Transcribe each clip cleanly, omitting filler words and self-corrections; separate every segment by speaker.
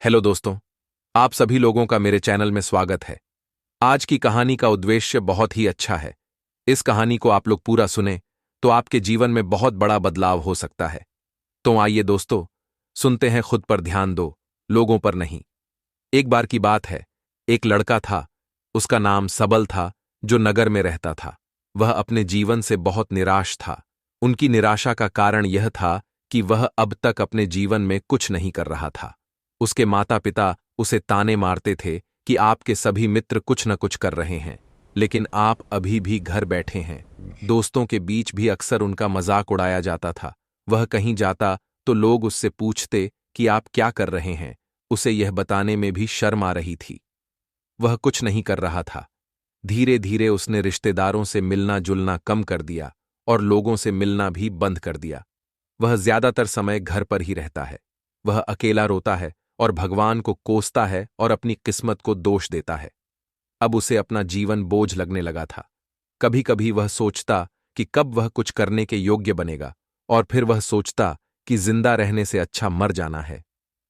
Speaker 1: Hello दोस्तों, आप सभी लोगों का मेरे चैनल में स्वागत है। आज की कहानी का उद्देश्य बहुत ही अच्छा है। इस कहानी को आप लोग पूरा सुने तो आपके जीवन में बहुत बड़ा बदलाव हो सकता है। तो आइए दोस्तों, सुनते हैं। खुद पर ध्यान दो, लोगों पर नहीं। एक बार की बात है, एक लड़का था। उसका नाम सबल था, जो नगर में रहता था। वह अपने जीवन से बहुत निराश था। उनकी निराशा का कारण यह था कि वह अब तक अपने जीवन में कुछ नहीं कर रहा था। उसके माता पिता उसे ताने मारते थे कि आपके सभी मित्र कुछ न कुछ कर रहे हैं, लेकिन आप अभी भी घर बैठे हैं। दोस्तों के बीच भी अक्सर उनका मजाक उड़ाया जाता था। वह कहीं जाता तो लोग उससे पूछते कि आप क्या कर रहे हैं। उसे यह बताने में भी शर्म आ रही थी। वह कुछ नहीं कर रहा था। धीरे धीरे उसने रिश्तेदारों से मिलना जुलना कम कर दिया और लोगों से मिलना भी बंद कर दिया। वह ज्यादातर समय घर पर ही रहता है। वह अकेला रोता है और भगवान को कोसता है और अपनी किस्मत को दोष देता है। अब उसे अपना जीवन बोझ लगने लगा था। कभी कभी वह सोचता कि कब वह कुछ करने के योग्य बनेगा, और फिर वह सोचता कि जिंदा रहने से अच्छा मर जाना है।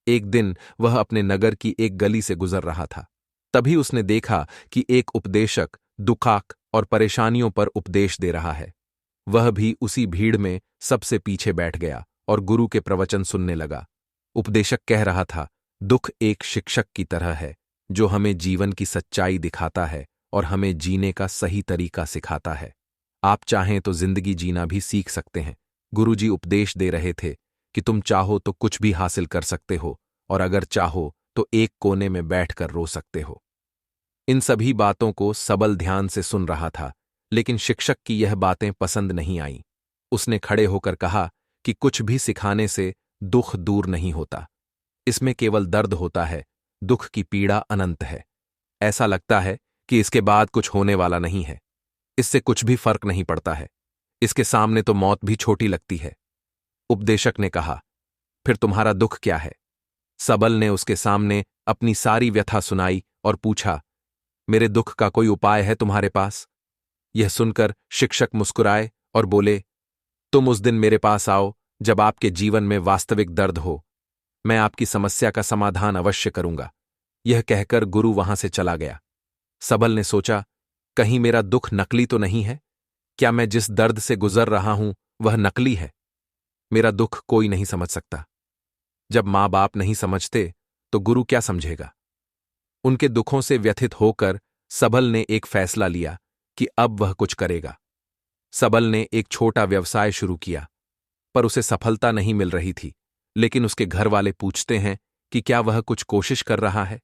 Speaker 1: एक दिन वह अपने नगर की एक गली से गुजर रहा था। तभी उसने देखा कि एक उपदेशक दुखाक और परेशानियों पर उपदेश दे रहा है। वह भी उसी भीड़ में सबसे पीछे बैठ गया और गुरु के प्रवचन सुनने लगा। उपदेशक कह रहा था, दुख एक शिक्षक की तरह है, जो हमें जीवन की सच्चाई दिखाता है और हमें जीने का सही तरीका सिखाता है। आप चाहें तो जिंदगी जीना भी सीख सकते हैं। गुरुजी उपदेश दे रहे थे कि तुम चाहो तो कुछ भी हासिल कर सकते हो, और अगर चाहो तो एक कोने में बैठकर रो सकते हो। इन सभी बातों को सबल ध्यान से सुन रहा था, लेकिन शिक्षक की यह बातें पसंद नहीं आईं। उसने खड़े होकर कहा कि कुछ भी सिखाने से दुख दूर नहीं होता। इसमें केवल दर्द होता है। दुख की पीड़ा अनंत है। ऐसा लगता है कि इसके बाद कुछ होने वाला नहीं है। इससे कुछ भी फर्क नहीं पड़ता है। इसके सामने तो मौत भी छोटी लगती है। उपदेशक ने कहा, फिर तुम्हारा दुख क्या है? सबल ने उसके सामने अपनी सारी व्यथा सुनाई और पूछा, मेरे दुख का कोई उपाय है तुम्हारे पास? यह सुनकर शिक्षक मुस्कुराए और बोले, तुम उस दिन मेरे पास आओ जब आपके जीवन में वास्तविक दर्द हो। मैं आपकी समस्या का समाधान अवश्य करूंगा। यह कहकर गुरु वहां से चला गया। सबल ने सोचा, कहीं मेरा दुख नकली तो नहीं है? क्या मैं जिस दर्द से गुजर रहा हूं वह नकली है? मेरा दुख कोई नहीं समझ सकता। जब माँ बाप नहीं समझते तो गुरु क्या समझेगा? उनके दुखों से व्यथित होकर सबल ने एक फैसला लिया कि अब वह कुछ करेगा। सबल ने एक छोटा व्यवसाय शुरू किया, पर उसे सफलता नहीं मिल रही थी। लेकिन उसके घर वाले पूछते हैं कि क्या वह कुछ कोशिश कर रहा है।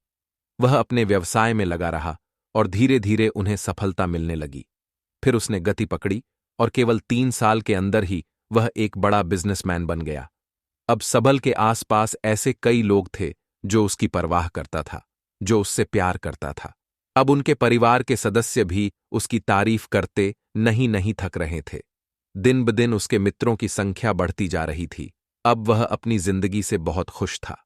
Speaker 1: वह अपने व्यवसाय में लगा रहा और धीरे धीरे उन्हें सफलता मिलने लगी। फिर उसने गति पकड़ी और केवल 3 साल के अंदर ही वह एक बड़ा बिजनेसमैन बन गया। अब सबल के आसपास ऐसे कई लोग थे जो उसकी परवाह करता था, जो उससे प्यार करता था। अब उनके परिवार के सदस्य भी उसकी तारीफ करते नहीं थक रहे थे। दिन ब दिन उसके मित्रों की संख्या बढ़ती जा रही थी। अब वह अपनी जिंदगी से बहुत खुश था।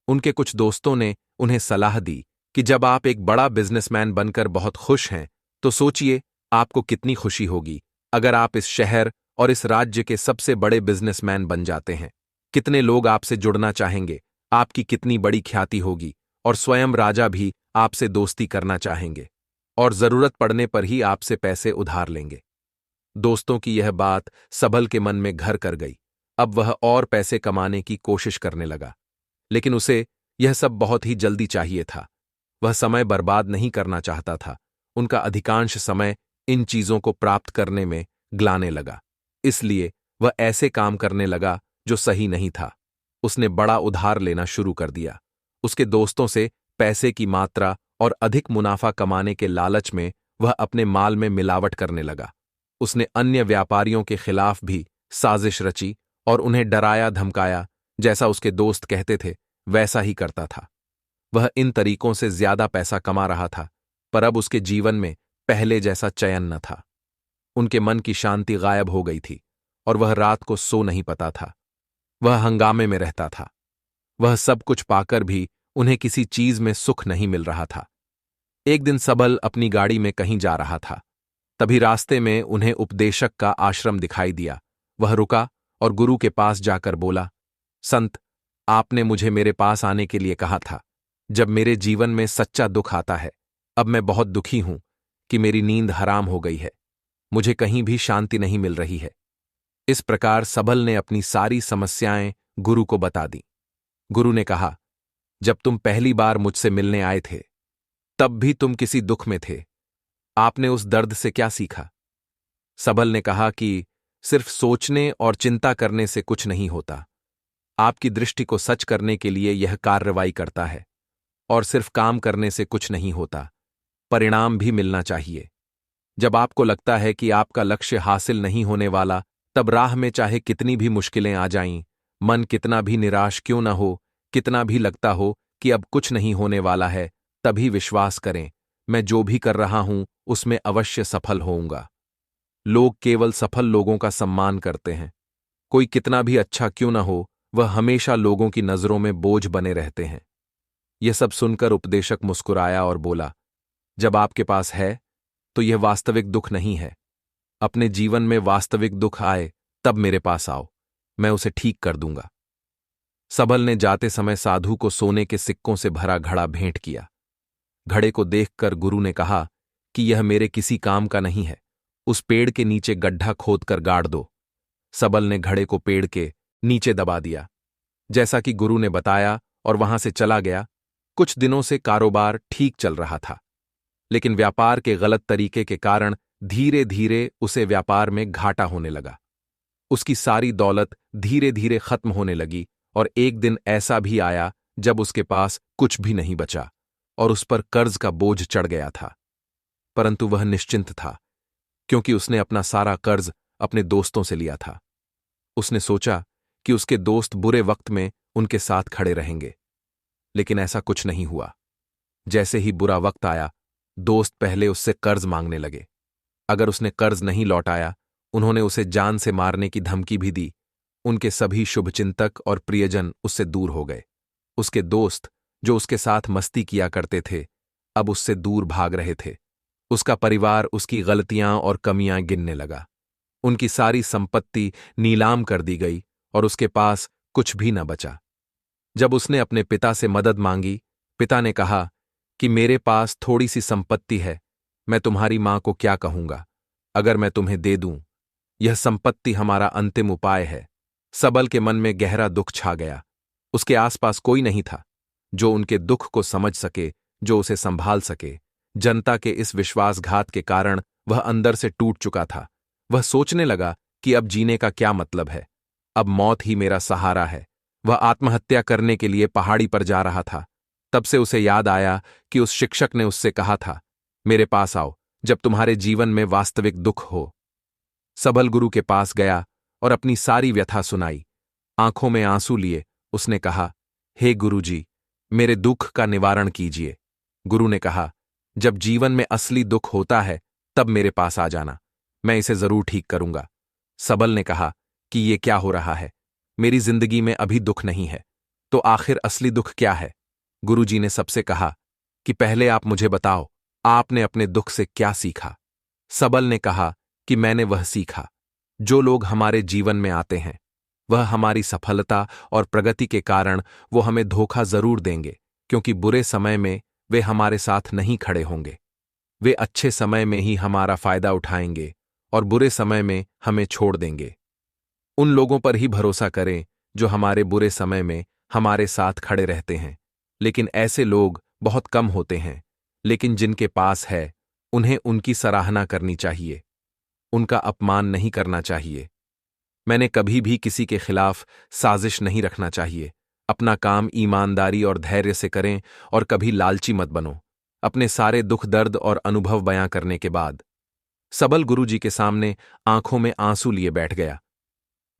Speaker 1: उनके कुछ दोस्तों ने उन्हें सलाह दी कि जब आप एक बड़ा बिजनेसमैन बनकर बहुत खुश हैं, तो सोचिए आपको कितनी खुशी होगी अगर आप इस शहर और इस राज्य के सबसे बड़े बिजनेसमैन बन जाते हैं। कितने लोग आपसे जुड़ना चाहेंगे, आपकी कितनी बड़ी ख्याति होगी, और स्वयं राजा भी आपसे दोस्ती करना चाहेंगे और जरूरत पड़ने पर ही आपसे पैसे उधार लेंगे। दोस्तों की यह बात सबल के मन में घर कर गई। अब वह और पैसे कमाने की कोशिश करने लगा, लेकिन उसे यह सब बहुत ही जल्दी चाहिए था। वह समय बर्बाद नहीं करना चाहता था। उनका अधिकांश समय इन चीजों को प्राप्त करने में गलाने लगा। इसलिए वह ऐसे काम करने लगा जो सही नहीं था। उसने बड़ा उधार लेना शुरू कर दिया। उसके दोस्तों से पैसे की मात्रा और अधिक मुनाफा कमाने के लालच में वह अपने माल में मिलावट करने लगा। उसने अन्य व्यापारियों के खिलाफ भी साजिश रची और उन्हें डराया धमकाया। जैसा उसके दोस्त कहते थे वैसा ही करता था। वह इन तरीकों से ज्यादा पैसा कमा रहा था, पर अब उसके जीवन में पहले जैसा चयन न था। उनके मन की शांति गायब हो गई थी और वह रात को सो नहीं पाता था। वह हंगामे में रहता था। वह सब कुछ पाकर भी उन्हें किसी चीज में सुख नहीं मिल रहा था। एक दिन सबल अपनी गाड़ी में कहीं जा रहा था। तभी रास्ते में उन्हें उपदेशक का आश्रम दिखाई दिया। वह रुका और गुरु के पास जाकर बोला, संत, आपने मुझे मेरे पास आने के लिए कहा था। जब मेरे जीवन में सच्चा दुख आता है, अब मैं बहुत दुखी हूं कि मेरी नींद हराम हो गई है, मुझे कहीं भी शांति नहीं मिल रही है। इस प्रकार सबल ने अपनी सारी समस्याएं गुरु को बता दी। गुरु ने कहा, जब तुम पहली बार मुझसे मिलने आए थे, तब भी तुम किसी दुख में थे। आपने उस दर्द से क्या सीखा? सबल ने कहा कि सिर्फ सोचने और चिंता करने से कुछ नहीं होता। आपकी दृष्टि को सच करने के लिए यह कार्रवाई करता है, और सिर्फ काम करने से कुछ नहीं होता, परिणाम भी मिलना चाहिए। जब आपको लगता है कि आपका लक्ष्य हासिल नहीं होने वाला, तब राह में चाहे कितनी भी मुश्किलें आ जाएं, मन कितना भी निराश क्यों न हो, कितना भी लगता हो कि अब कुछ नहीं होने वाला है, तभी विश्वास करें, मैं जो भी कर रहा हूं उसमें अवश्य सफल होऊंगा। लोग केवल सफल लोगों का सम्मान करते हैं। कोई कितना भी अच्छा क्यों न हो, वह हमेशा लोगों की नजरों में बोझ बने रहते हैं। यह सब सुनकर उपदेशक मुस्कुराया और बोला, जब आपके पास है तो यह वास्तविक दुख नहीं है। अपने जीवन में वास्तविक दुख आए तब मेरे पास आओ, मैं उसे ठीक कर दूंगा। सबल ने जाते समय साधु को सोने के सिक्कों से भरा घड़ा भेंट किया। घड़े को देखकर गुरु ने कहा कि यह मेरे किसी काम का नहीं है, उस पेड़ के नीचे गड्ढा खोदकर गाड़ दो। सबल ने घड़े को पेड़ के नीचे दबा दिया, जैसा कि गुरु ने बताया, और वहां से चला गया। कुछ दिनों से कारोबार ठीक चल रहा था, लेकिन व्यापार के गलत तरीके के कारण धीरे धीरे उसे व्यापार में घाटा होने लगा। उसकी सारी दौलत धीरे धीरे खत्म होने लगी, और एक दिन ऐसा भी आया जब उसके पास कुछ भी नहीं बचा और उस पर कर्ज का बोझ चढ़ गया था। परंतु वह निश्चिंत था, क्योंकि उसने अपना सारा कर्ज अपने दोस्तों से लिया था। उसने सोचा कि उसके दोस्त बुरे वक्त में उनके साथ खड़े रहेंगे, लेकिन ऐसा कुछ नहीं हुआ। जैसे ही बुरा वक्त आया, दोस्त पहले उससे कर्ज मांगने लगे। अगर उसने कर्ज नहीं लौटाया, उन्होंने उसे जान से मारने की धमकी भी दी। उनके सभी शुभचिंतक और प्रियजन उससे दूर हो गए। उसके दोस्त, जो उसके साथ मस्ती किया करते थे, अब उससे दूर भाग रहे थे। उसका परिवार उसकी गलतियां और कमियां गिनने लगा। उनकी सारी संपत्ति नीलाम कर दी गई और उसके पास कुछ भी न बचा। जब उसने अपने पिता से मदद मांगी, पिता ने कहा कि मेरे पास थोड़ी सी संपत्ति है, मैं तुम्हारी मां को क्या कहूंगा अगर मैं तुम्हें दे दूं। यह संपत्ति हमारा अंतिम उपाय है। सबल के मन में गहरा दुख छा गया। उसके आसपास कोई नहीं था जो उनके दुख को समझ सके, जो उसे संभाल सके। जनता के इस विश्वासघात के कारण वह अंदर से टूट चुका था। वह सोचने लगा कि अब जीने का क्या मतलब है, अब मौत ही मेरा सहारा है। वह आत्महत्या करने के लिए पहाड़ी पर जा रहा था। तब से उसे याद आया कि उस शिक्षक ने उससे कहा था, मेरे पास आओ जब तुम्हारे जीवन में वास्तविक दुख हो। सबल गुरु के पास गया और अपनी सारी व्यथा सुनाई। आंखों में आंसू लिए उसने कहा, हे गुरुजी, मेरे दुख का निवारण कीजिए। गुरु ने कहा, जब जीवन में असली दुख होता है तब मेरे पास आ जाना, मैं इसे जरूर ठीक करूंगा। सबल ने कहा कि ये क्या हो रहा है, मेरी जिंदगी में अभी दुख नहीं है, तो आखिर असली दुख क्या है? गुरुजी ने सबसे कहा कि पहले आप मुझे बताओ, आपने अपने दुख से क्या सीखा? सबल ने कहा कि मैंने वह सीखा, जो लोग हमारे जीवन में आते हैं, वह हमारी सफलता और प्रगति के कारण वो हमें धोखा जरूर देंगे, क्योंकि बुरे समय में वे हमारे साथ नहीं खड़े होंगे। वे अच्छे समय में ही हमारा फायदा उठाएंगे और बुरे समय में हमें छोड़ देंगे। उन लोगों पर ही भरोसा करें जो हमारे बुरे समय में हमारे साथ खड़े रहते हैं। लेकिन ऐसे लोग बहुत कम होते हैं, लेकिन जिनके पास है उन्हें उनकी सराहना करनी चाहिए, उनका अपमान नहीं करना चाहिए। मैंने कभी भी किसी के खिलाफ साजिश नहीं रखना चाहिए। अपना काम ईमानदारी और धैर्य से करें और कभी लालची मत बनो। अपने सारे दुख दर्द और अनुभव बयां करने के बाद सबल गुरुजी के सामने आंखों में आंसू लिए बैठ गया।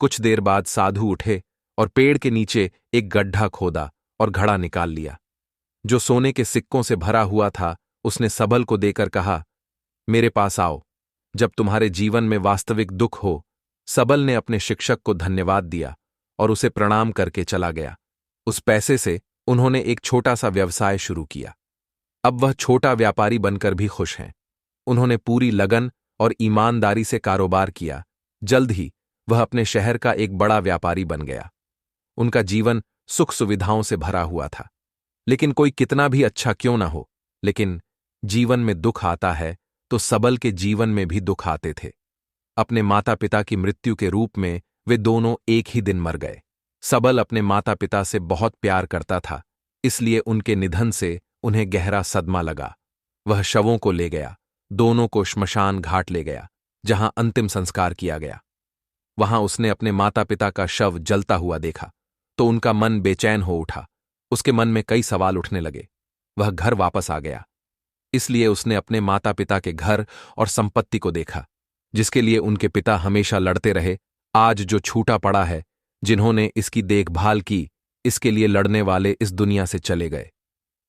Speaker 1: कुछ देर बाद साधु उठे और पेड़ के नीचे एक गड्ढा खोदा और घड़ा निकाल लिया, जो सोने के सिक्कों से भरा हुआ था। उसने सबल को देकर कहा, मेरे पास आओ जब तुम्हारे जीवन में वास्तविक दुख हो। सबल ने अपने शिक्षक को धन्यवाद दिया और उसे प्रणाम करके चला गया। उस पैसे से उन्होंने एक छोटा सा व्यवसाय शुरू किया। अब वह छोटा व्यापारी बनकर भी खुश हैं। उन्होंने पूरी लगन और ईमानदारी से कारोबार किया। जल्द ही वह अपने शहर का एक बड़ा व्यापारी बन गया। उनका जीवन सुख सुविधाओं से भरा हुआ था। लेकिन कोई कितना भी अच्छा क्यों ना हो, लेकिन जीवन में दुख आता है तो सबल के जीवन में भी दुख आते थे। अपने माता पिता की मृत्यु के रूप में वे दोनों एक ही दिन मर गए। सबल अपने माता पिता से बहुत प्यार करता था, इसलिए उनके निधन से उन्हें गहरा सदमा लगा। वह शवों को ले गया, दोनों को श्मशान घाट ले गया, जहां अंतिम संस्कार किया गया। वहां उसने अपने माता पिता का शव जलता हुआ देखा तो उनका मन बेचैन हो उठा। उसके मन में कई सवाल उठने लगे। वह घर वापस आ गया, इसलिए उसने अपने माता पिता के घर और संपत्ति को देखा, जिसके लिए उनके पिता हमेशा लड़ते रहे। आज जो छूटा पड़ा है, जिन्होंने इसकी देखभाल की, इसके लिए लड़ने वाले इस दुनिया से चले गए।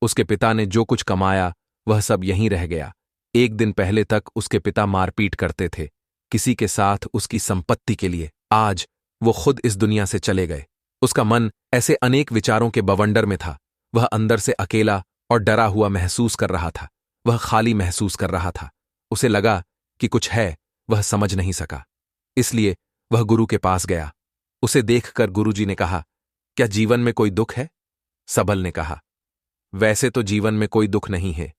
Speaker 1: उसके पिता ने जो कुछ कमाया वह सब यहीं रह गया। एक दिन पहले तक उसके पिता मारपीट करते थे किसी के साथ उसकी संपत्ति के लिए। आज वो खुद इस दुनिया से चले गए। उसका मन ऐसे अनेक विचारों के बवंडर में था। वह अंदर से अकेला और डरा हुआ महसूस कर रहा था। वह खाली महसूस कर रहा था। उसे लगा कि कुछ है, वह समझ नहीं सका। इसलिए वह गुरु के पास गया। उसे देखकर गुरुजी ने कहा, क्या जीवन में कोई दुख है? सबल ने कहा, वैसे तो जीवन में कोई दुख नहीं है,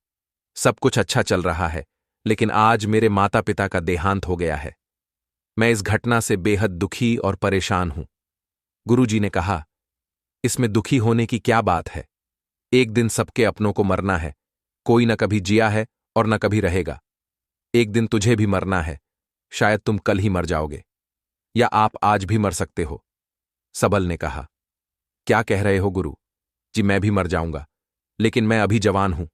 Speaker 1: सब कुछ अच्छा चल रहा है, लेकिन आज मेरे माता पिता का देहांत हो गया है। मैं इस घटना से बेहद दुखी और परेशान हूं। गुरुजी ने कहा, इसमें दुखी होने की क्या बात है? एक दिन सबके अपनों को मरना है। कोई न कभी जिया है और न कभी रहेगा। एक दिन तुझे भी मरना है। शायद तुम कल ही मर जाओगे, या आप आज भी मर सकते हो। सबल ने कहा, क्या कह रहे हो गुरु जी? मैं भी मर जाऊंगा, लेकिन मैं अभी जवान हूं।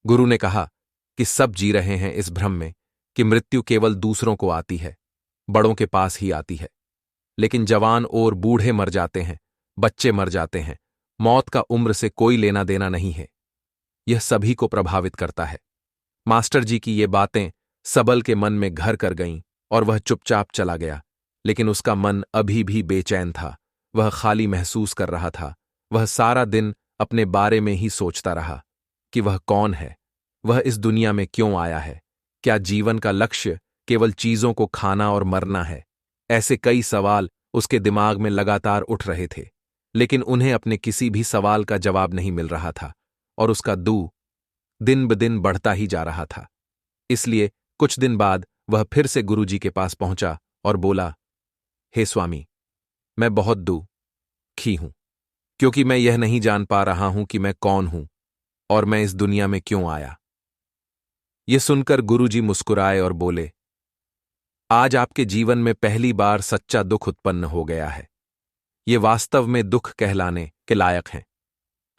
Speaker 1: गुरु ने कहा कि सब जी रहे हैं इस भ्रम में कि मृत्यु केवल दूसरों को आती है, बड़ों के पास ही आती है। लेकिन जवान और बूढ़े मर जाते हैं, बच्चे मर जाते हैं। मौत का उम्र से कोई लेना देना नहीं है। यह सभी को प्रभावित करता है। मास्टर जी की ये बातें सबल के मन में घर कर गईं और वह चुपचाप चला गया। लेकिन उसका मन अभी भी बेचैन था। वह खाली महसूस कर रहा था। वह सारा दिन अपने बारे में ही सोचता रहा कि वह कौन है, वह इस दुनिया में क्यों आया है, क्या जीवन का लक्ष्य केवल चीजों को खाना और मरना है? ऐसे कई सवाल उसके दिमाग में लगातार उठ रहे थे, लेकिन उन्हें अपने किसी भी सवाल का जवाब नहीं मिल रहा था और उसका दुख दिन ब दिन बढ़ता ही जा रहा था। इसलिए कुछ दिन बाद वह फिर से गुरुजी के पास पहुंचा और बोला, हे स्वामी, मैं बहुत दुखी हूं, क्योंकि मैं यह नहीं जान पा रहा हूं कि मैं कौन हूं और मैं इस दुनिया में क्यों आया। यह सुनकर गुरुजी मुस्कुराए और बोले, आज आपके जीवन में पहली बार सच्चा दुख उत्पन्न हो गया है। ये वास्तव में दुख कहलाने के लायक हैं।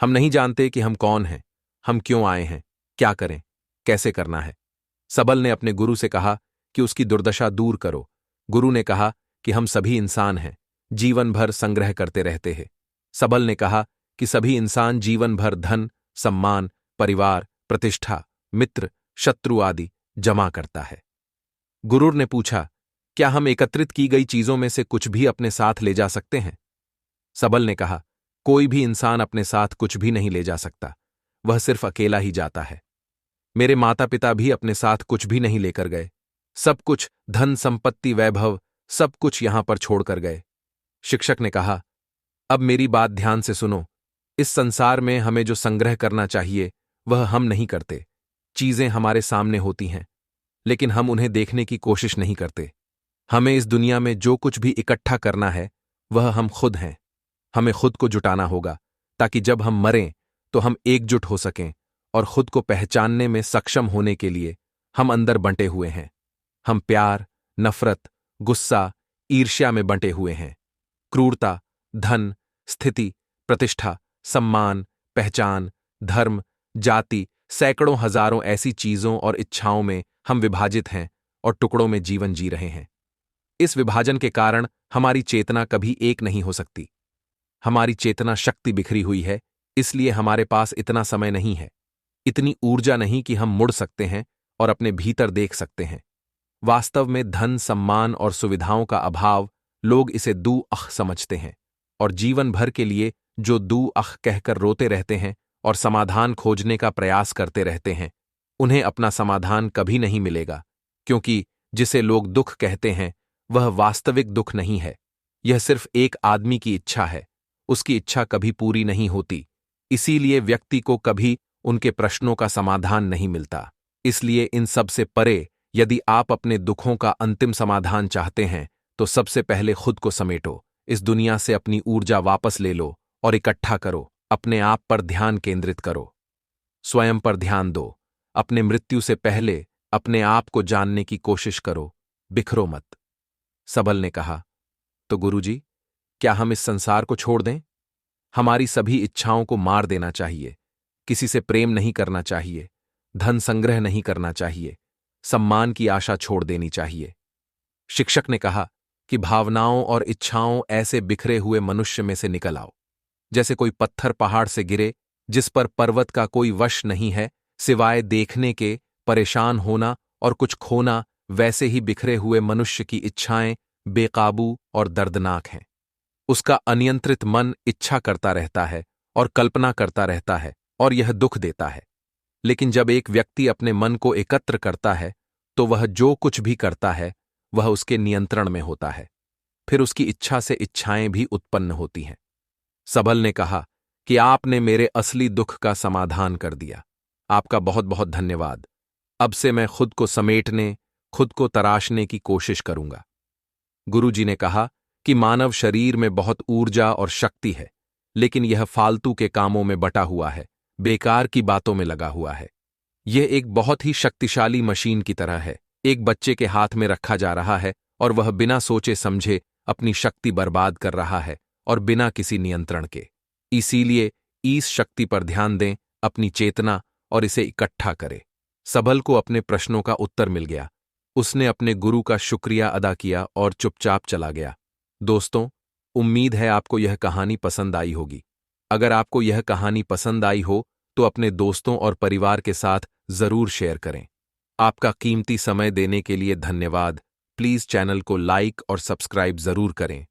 Speaker 1: हम नहीं जानते कि हम कौन हैं, हम क्यों आए हैं, क्या करें, कैसे करना है। सबल ने अपने गुरु से कहा कि उसकी दुर्दशा दूर करो। गुरु ने कहा कि हम सभी इंसान हैं, जीवन भर संग्रह करते रहते हैं। सबल ने कहा कि सभी इंसान जीवन भर धन, सम्मान, परिवार, प्रतिष्ठा, मित्र, शत्रु आदि जमा करता है। गुरु ने पूछा, क्या हम एकत्रित की गई चीजों में से कुछ भी अपने साथ ले जा सकते हैं? सबल ने कहा, कोई भी इंसान अपने साथ कुछ भी नहीं ले जा सकता, वह सिर्फ अकेला ही जाता है। मेरे माता पिता भी अपने साथ कुछ भी नहीं लेकर गए। सब कुछ, धन, संपत्ति, वैभव, सब कुछ यहां पर छोड़कर गए। शिक्षक ने कहा, अब मेरी बात ध्यान से सुनो। इस संसार में हमें जो संग्रह करना चाहिए वह हम नहीं करते। चीजें हमारे सामने होती हैं, लेकिन हम उन्हें देखने की कोशिश नहीं करते। हमें इस दुनिया में जो कुछ भी इकट्ठा करना है वह हम खुद हैं। हमें खुद को जुटाना होगा, ताकि जब हम मरें तो हम एकजुट हो सकें और खुद को पहचानने में सक्षम होने के लिए हम अंदर बंटे हुए हैं। हम प्यार, नफरत, गुस्सा, ईर्ष्या में बंटे हुए हैं। क्रूरता, धन, स्थिति, प्रतिष्ठा, सम्मान, पहचान, धर्म, जाति, सैकड़ों हजारों ऐसी चीजों और इच्छाओं में हम विभाजित हैं और टुकड़ों में जीवन जी रहे हैं। इस विभाजन के कारण हमारी चेतना कभी एक नहीं हो सकती। हमारी चेतना शक्ति बिखरी हुई है, इसलिए हमारे पास इतना समय नहीं है, इतनी ऊर्जा नहीं कि हम मुड़ सकते हैं और अपने भीतर देख सकते हैं। वास्तव में धन, सम्मान और सुविधाओं का अभाव, लोग इसे दू-अख समझते हैं और जीवन भर के लिए जो दू-अख कहकर रोते रहते हैं और समाधान खोजने का प्रयास करते रहते हैं, उन्हें अपना समाधान कभी नहीं मिलेगा, क्योंकि जिसे लोग दुख कहते हैं वह वास्तविक दुख नहीं है। यह सिर्फ एक आदमी की इच्छा है। उसकी इच्छा कभी पूरी नहीं होती। इसीलिए व्यक्ति को कभी उनके प्रश्नों का समाधान नहीं मिलता। इसलिए इन सब से परे यदि आप अपने दुखों का अंतिम समाधान चाहते हैं तो सबसे पहले खुद को समेटो, इस दुनिया से अपनी ऊर्जा वापस ले लो और इकट्ठा करो। अपने आप पर ध्यान केंद्रित करो, स्वयं पर ध्यान दो। अपने मृत्यु से पहले अपने आप को जानने की कोशिश करो, बिखरो मत। सबल ने कहा, तो गुरुजी, क्या हम इस संसार को छोड़ दें? हमारी सभी इच्छाओं को मार देना चाहिए, किसी से प्रेम नहीं करना चाहिए, धन संग्रह नहीं करना चाहिए, सम्मान की आशा छोड़ देनी चाहिए। शिक्षक ने कहा कि भावनाओं और इच्छाओं ऐसे बिखरे हुए मनुष्य में से निकल आओ, जैसे कोई पत्थर पहाड़ से गिरे जिस पर पर्वत का कोई वश नहीं है सिवाय देखने के, परेशान होना और कुछ खोना। वैसे ही बिखरे हुए मनुष्य की इच्छाएं बेकाबू और दर्दनाक हैं। उसका अनियंत्रित मन इच्छा करता रहता है और कल्पना करता रहता है और यह दुख देता है। लेकिन जब एक व्यक्ति अपने मन को एकत्र करता है तो वह जो कुछ भी करता है वह उसके नियंत्रण में होता है। फिर उसकी इच्छा से इच्छाएं भी उत्पन्न होती हैं। सबल ने कहा कि आपने मेरे असली दुख का समाधान कर दिया। आपका बहुत बहुत धन्यवाद। अब से मैं खुद को समेटने, खुद को तराशने की कोशिश करूंगा। गुरुजी ने कहा कि मानव शरीर में बहुत ऊर्जा और शक्ति है, लेकिन यह फालतू के कामों में बटा हुआ है, बेकार की बातों में लगा हुआ है। यह एक बहुत ही शक्तिशाली मशीन की तरह है, एक बच्चे के हाथ में रखा जा रहा है और वह बिना सोचे समझे अपनी शक्ति बर्बाद कर रहा है और बिना किसी नियंत्रण के। इसीलिए इस शक्ति पर ध्यान दें, अपनी चेतना, और इसे इकट्ठा करें। सबल को अपने प्रश्नों का उत्तर मिल गया। उसने अपने गुरु का शुक्रिया अदा किया और चुपचाप चला गया। दोस्तों, उम्मीद है आपको यह कहानी पसंद आई होगी। अगर आपको यह कहानी पसंद आई हो तो अपने दोस्तों और परिवार के साथ जरूर शेयर करें। आपका कीमती समय देने के लिए धन्यवाद। प्लीज चैनल को लाइक और सब्सक्राइब जरूर करें।